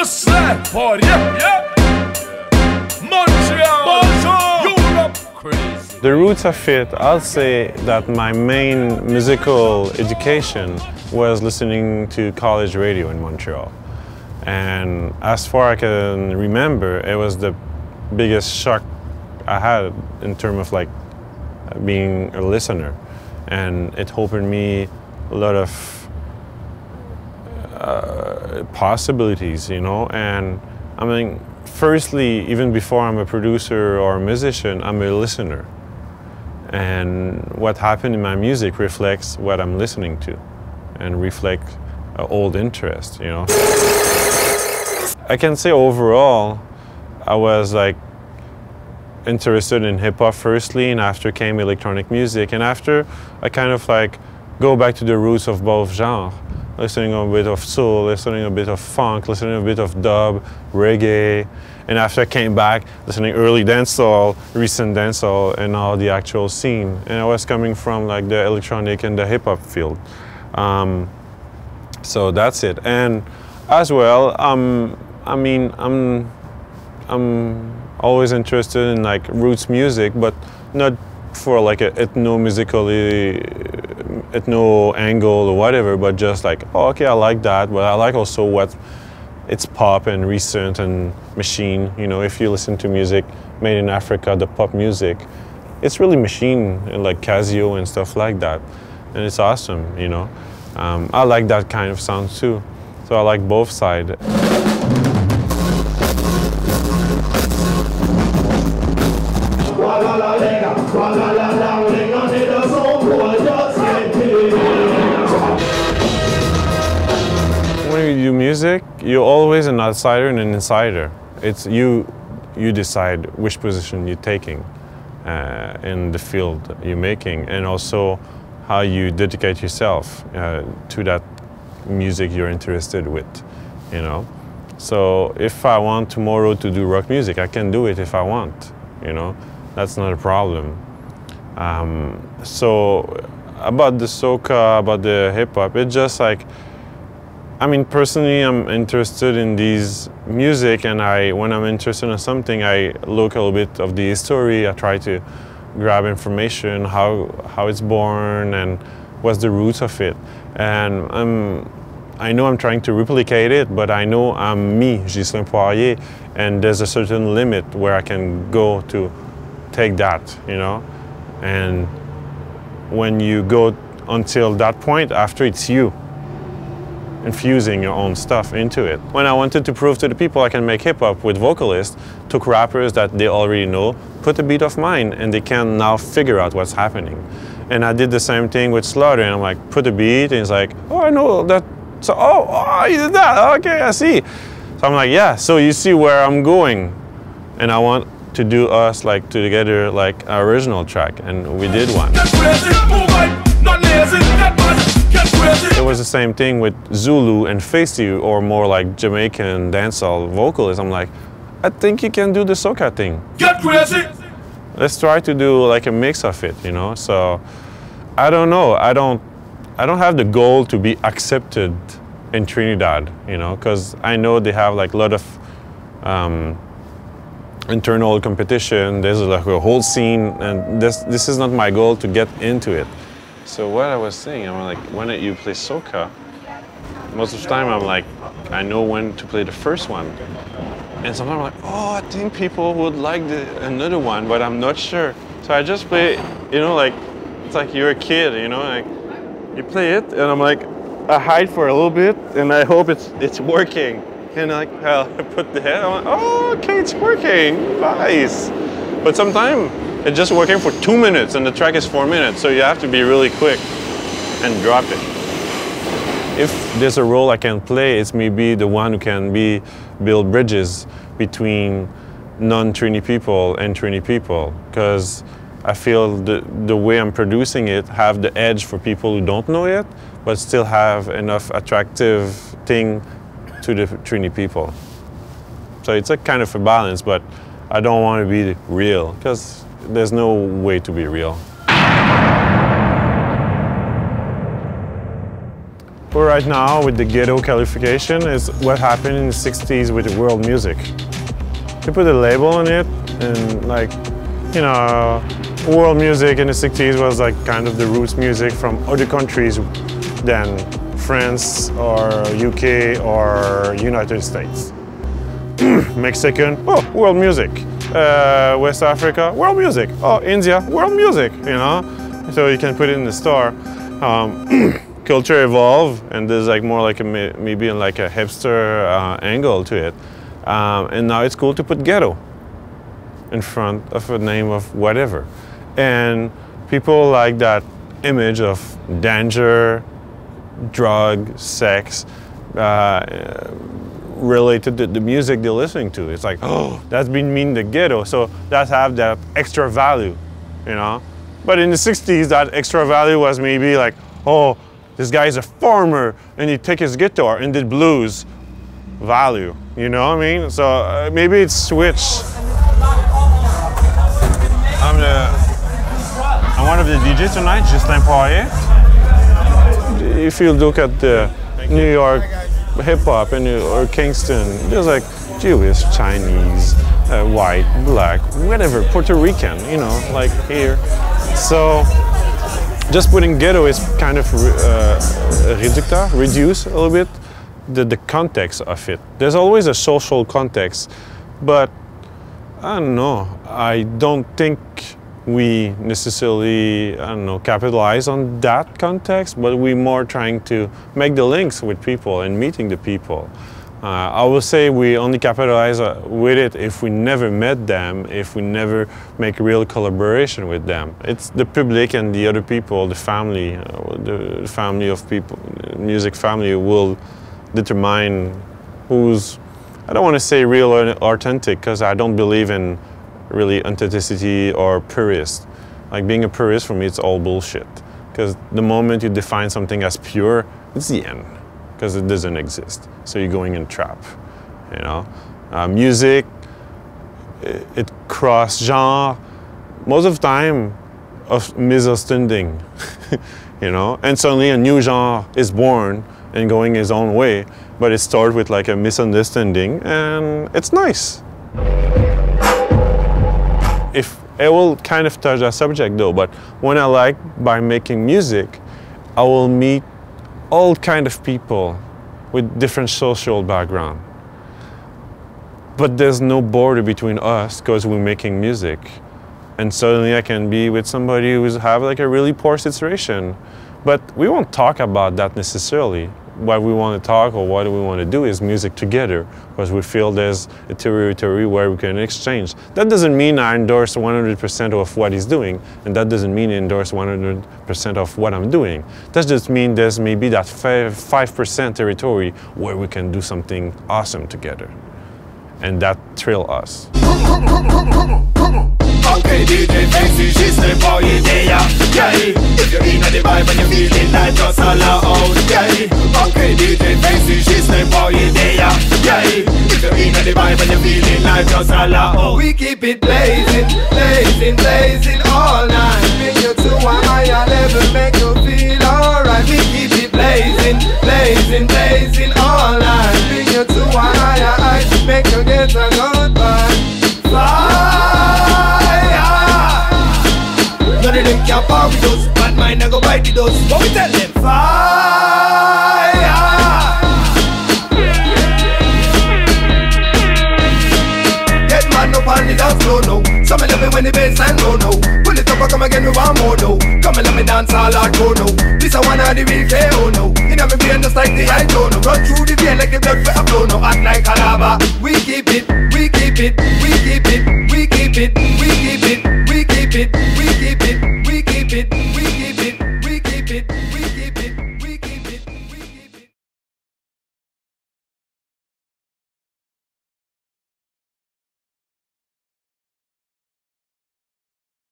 Ghislain Poirier, yeah. Montreal, bonjour. Europe, crazy. The roots of it, I'll say that my main musical education was listening to college radio in Montreal. And as far as I can remember, it was the biggest shock I had in terms of like being a listener. And it opened me a lot of possibilities, you know. And I mean, firstly, even before I'm a producer or a musician, I'm a listener. And what happened in my music reflects what I'm listening to and reflects an old interest, you know. I can say overall, I was like interested in hip-hop firstly, and after came electronic music, and after I kind of like go back to the roots of both genres, listening a bit of soul, listening a bit of funk, listening a bit of dub, reggae, and after I came back, listening early dancehall, recent dancehall, and all the actual scene. And I was coming from like the electronic and the hip-hop field. So that's it. And as well, I mean, I'm always interested in like roots music, but not for like a ethno angle or whatever, but just like, oh, okay, I like that, but I like also what it's pop and recent and machine. You know, if you listen to music made in Africa, the pop music, it's really machine and like Casio and stuff like that, and it's awesome. You know, I like that kind of sound too, so I like both sides. When you do music, you're always an outsider and an insider. It's you decide which position you're taking in the field you're making, and also how you dedicate yourself to that music you're interested with, you know. So if I want tomorrow to do rock music, I can do it if I want, you know. That's not a problem. So about the soca, about the hip-hop, it's just like, I mean, personally, I'm interested in these music, and when I'm interested in something, I look a little bit of the history. I try to grab information, how it's born, and what's the roots of it. And I know I'm trying to replicate it, but I know I'm me, Ghislain Poirier, and there's a certain limit where I can go to take that, you know. And when you go until that point, after it's you infusing your own stuff into it. When I wanted to prove to the people I can make hip-hop with vocalists, took rappers that they already know, put a beat of mine, and they can now figure out what's happening. And I did the same thing with Slaughter, and I'm like, put a beat, and it's like, oh, I know that, so, oh, you did that, okay, I see. So I'm like, yeah, so you see where I'm going. And I want to do us like together like an original track, and we did one. It was the same thing with Zulu and Facey, or more like Jamaican dancehall vocalists. I'm like, I think you can do the soca thing. Get crazy! Let's try to do like a mix of it, you know. So I don't know. I don't have the goal to be accepted in Trinidad, you know, because I know they have like a lot of internal competition. There's like a whole scene, and this is not my goal to get into it. So what I was saying, I'm like, when you play soca, most of the time I'm like, I know when to play the first one. And sometimes I'm like, oh, I think people would like another one, but I'm not sure. So I just play, you know, like, it's like you're a kid, you know, like, you play it, and I'm like, I hide for a little bit, and I hope it's working. And like, I put the head, I'm like, oh, okay, it's working, nice. But sometimes it's just working for 2 minutes, and the track is 4 minutes, so you have to be really quick and drop it. If there's a role I can play, it's maybe the one who can build bridges between non-Trini people and Trini people, because I feel the way I'm producing it have the edge for people who don't know it, but still have enough attractive thing to the Trini people. So it's a kind of a balance, but I don't want to be real, because there's no way to be real. But right now, with the ghetto qualification, is what happened in the 60s with the world music. They put a label on it, and like, you know, world music in the 60s was like kind of the roots music from other countries than France or UK or United States. Mexican, oh, world music. West Africa, world music. Oh, India, world music, you know? So you can put it in the store. Culture evolved, and there's like more like maybe like a hipster angle to it. And now it's cool to put ghetto in front of a name of whatever. And people like that image of danger, drug, sex, related to the music they're listening to. It's like, oh, that's been mean the ghetto, so that have that extra value, you know? But in the 60s, that extra value was maybe like, oh, this guy's a farmer, and he take his guitar and did blues value, you know what I mean? So maybe it's switched. I'm one of the DJs tonight, Ghislain Poirier. If you look at the New York hip-hop or Kingston, there's like Jewish, Chinese, white, black, whatever, Puerto Rican, you know, like here. So just putting ghetto is kind of reduce a little bit the context of it. There's always a social context, but I don't know, I don't think we necessarily, I don't know, capitalize on that context, but we're more trying to make the links with people and meeting the people. I will say we only capitalize with it if we never met them, if we never make real collaboration with them. It's the public and the other people, the family of people, music family will determine who's, I don't want to say real or authentic, because I don't believe in really authenticity or purist. Like being a purist, for me, it's all bullshit. Because the moment you define something as pure, it's the end, because it doesn't exist. So you're going in a trap, you know? Music, it cross genre, most of the time of misunderstanding, you know? And suddenly a new genre is born and going its own way, but it starts with like a misunderstanding, and it's nice. If I will kind of touch that subject though, but when I like by making music, I will meet all kind of people with different social background. But there's no border between us because we're making music. And suddenly I can be with somebody who's have like a really poor situation. But we won't talk about that necessarily. What we want to talk or what we want to do is music together, because we feel there's a territory where we can exchange. That doesn't mean I endorse 100% of what he's doing, and that doesn't mean I endorse 100% of what I'm doing. That just means there's maybe that 5% territory where we can do something awesome together. And that thrills us. Okay, DJ Facey, Ghislain Poirier, yeah. If you're in the vibe and you're feeling like just all out, yeah. Okay, DJ Facey, Ghislain Poirier, yeah. If you're in the vibe and you're feeling like just all out, we keep it blazing, blazing, blazing all night. Bring you to a higher level, make you feel alright. We keep it blazing, blazing, blazing all night. Bring you to a higher height, make you get a good vibe. None of them can't power with us. Bad mind I go bite the dust. But we tell them fire. Get man up on the dance floor now. Some love it when the bassline go now. Pull it up and come again, we want more now. Come and let me dance all hardcore now. This a one of the real KO now. In my brain just like the high tone now. Run through the vein like the blood for a flow now. Act like a lava. We keep it, we keep it, we keep it, we keep it.